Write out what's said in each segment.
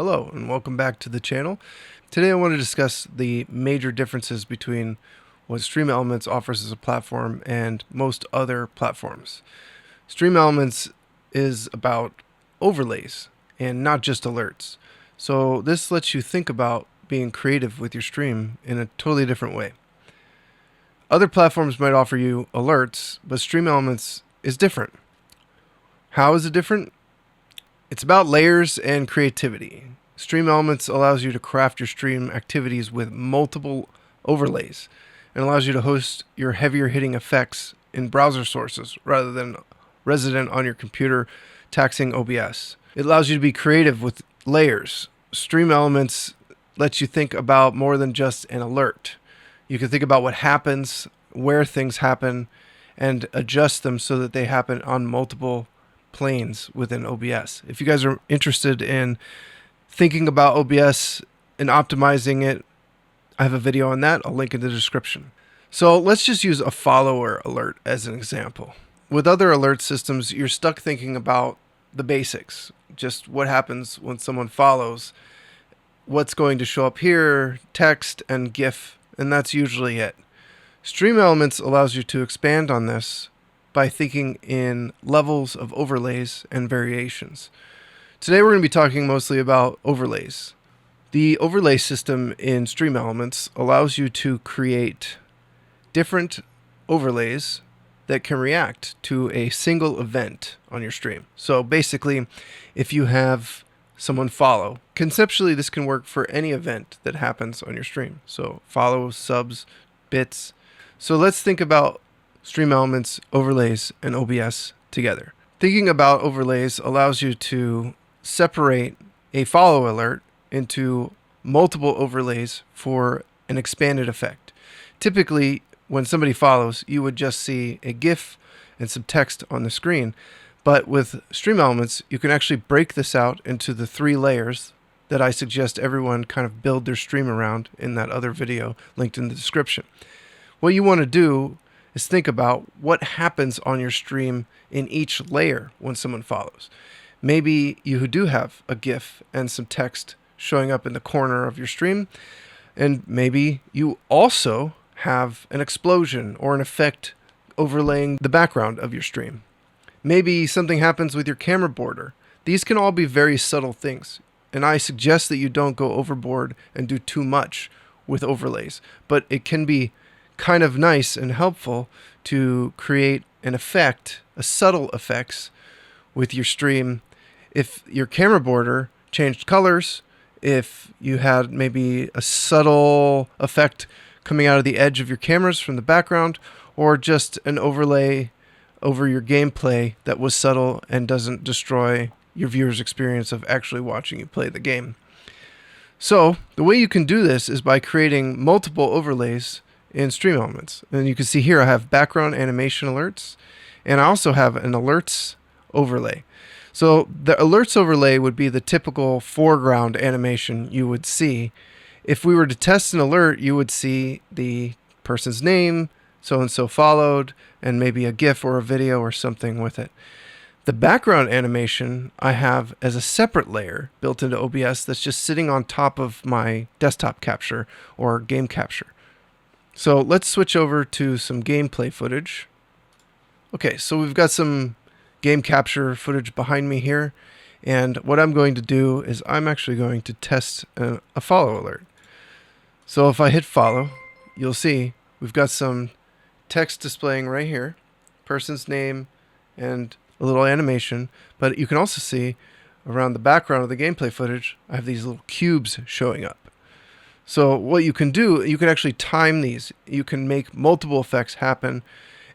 Hello and welcome back to the channel. Today I want to discuss the major differences between what StreamElements offers as a platform and most other platforms. StreamElements is about overlays and not just alerts. So this lets you think about being creative with your stream in a totally different way. Other platforms might offer you alerts, but StreamElements is different. How is it different? It's about layers and creativity. StreamElements allows you to craft your stream activities with multiple overlays and allows you to host your heavier hitting effects in browser sources rather than resident on your computer taxing OBS. It allows you to be creative with layers. StreamElements lets you think about more than just an alert. You can think about what happens, where things happen, and adjust them so that they happen on multiple planes within OBS. If you guys are interested in thinking about OBS and optimizing it, I have a video on that. I'll link in the description. So let's just use a follower alert as an example. With other alert systems, you're stuck thinking about the basics, just what happens when someone follows, what's going to show up here, text and GIF, and that's usually it. StreamElements allows you to expand on this by thinking in levels of overlays and variations. Today we're going to be talking mostly about overlays. The overlay system in StreamElements allows you to create different overlays that can react to a single event on your stream. So basically, if you have someone follow, conceptually this can work for any event that happens on your stream. So follow, subs, bits. So let's think about StreamElements, overlays, and OBS together. Thinking about overlays allows you to separate a follow alert into multiple overlays for an expanded effect. Typically, when somebody follows, you would just see a GIF and some text on the screen. But with StreamElements, you can actually break this out into the 3 layers that I suggest everyone kind of build their stream around in that other video linked in the description. What you want to do is think about what happens on your stream in each layer when someone follows. Maybe you do have a GIF and some text showing up in the corner of your stream, and maybe you also have an explosion or an effect overlaying the background of your stream. Maybe something happens with your camera border. These can all be very subtle things, and I suggest that you don't go overboard and do too much with overlays, but it can be kind of nice and helpful to create an effect, a subtle effects with your stream. If your camera border changed colors, if you had maybe a subtle effect coming out of the edge of your cameras from the background, or just an overlay over your gameplay that was subtle and doesn't destroy your viewer's experience of actually watching you play the game. So the way you can do this is by creating multiple overlays in StreamElements. And you can see here I have background animation alerts, and I also have an alerts overlay. So the alerts overlay would be the typical foreground animation you would see. If we were to test an alert, you would see the person's name, so-and-so followed, and maybe a GIF or a video or something with it. The background animation I have as a separate layer built into OBS that's just sitting on top of my desktop capture or game capture. So let's switch over to some gameplay footage. Okay, so we've got some game capture footage behind me here, and what I'm going to do is I'm actually going to test a follow alert. So if I hit follow, you'll see we've got some text displaying right here, person's name and a little animation, but you can also see around the background of the gameplay footage I have these little cubes showing up. So what you can do, you can actually time these. You can make multiple effects happen,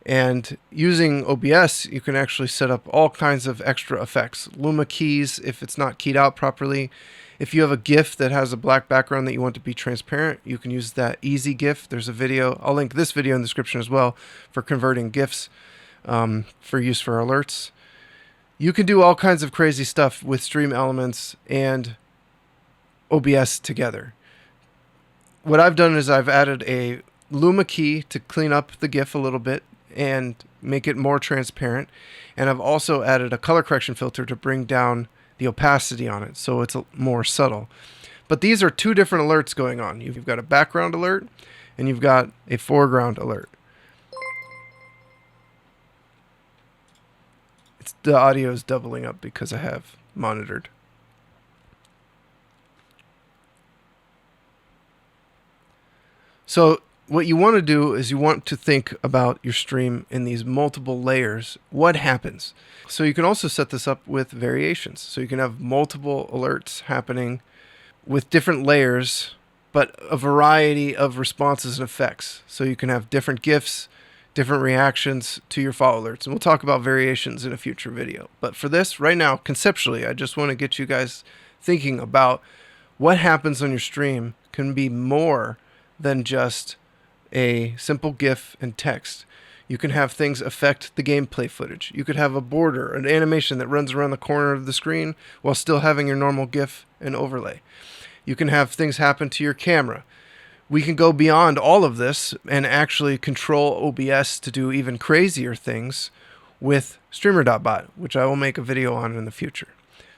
and using OBS, you can actually set up all kinds of extra effects. Luma keys if it's not keyed out properly. If you have a GIF that has a black background that you want to be transparent, you can use that easy GIF. There's a video. I'll link this video in the description as well for converting GIFs for use for alerts. You can do all kinds of crazy stuff with StreamElements and OBS together. What I've done is I've added a Luma key to clean up the GIF a little bit and make it more transparent. And I've also added a color correction filter to bring down the opacity on it, so it's more subtle. But these are two different alerts going on. You've got a background alert and you've got a foreground alert. The audio is doubling up because I have monitored. So what you want to do is you want to think about your stream in these multiple layers. What happens? So you can also set this up with variations. So you can have multiple alerts happening with different layers, but a variety of responses and effects. So you can have different GIFs, different reactions to your follow alerts. And we'll talk about variations in a future video. But for this, right now, conceptually, I just want to get you guys thinking about what happens on your stream can be more than just a simple GIF and text. You can have things affect the gameplay footage. You could have a border, an animation that runs around the corner of the screen while still having your normal GIF and overlay. You can have things happen to your camera. We can go beyond all of this and actually control OBS to do even crazier things with Streamer.bot, which I will make a video on in the future.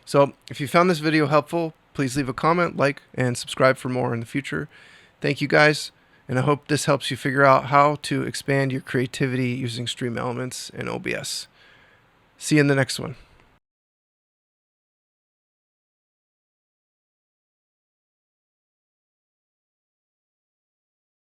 So if you found this video helpful, please leave a comment, like, and subscribe for more in the future. Thank you guys, and I hope this helps you figure out how to expand your creativity using StreamElements and OBS. See you in the next one.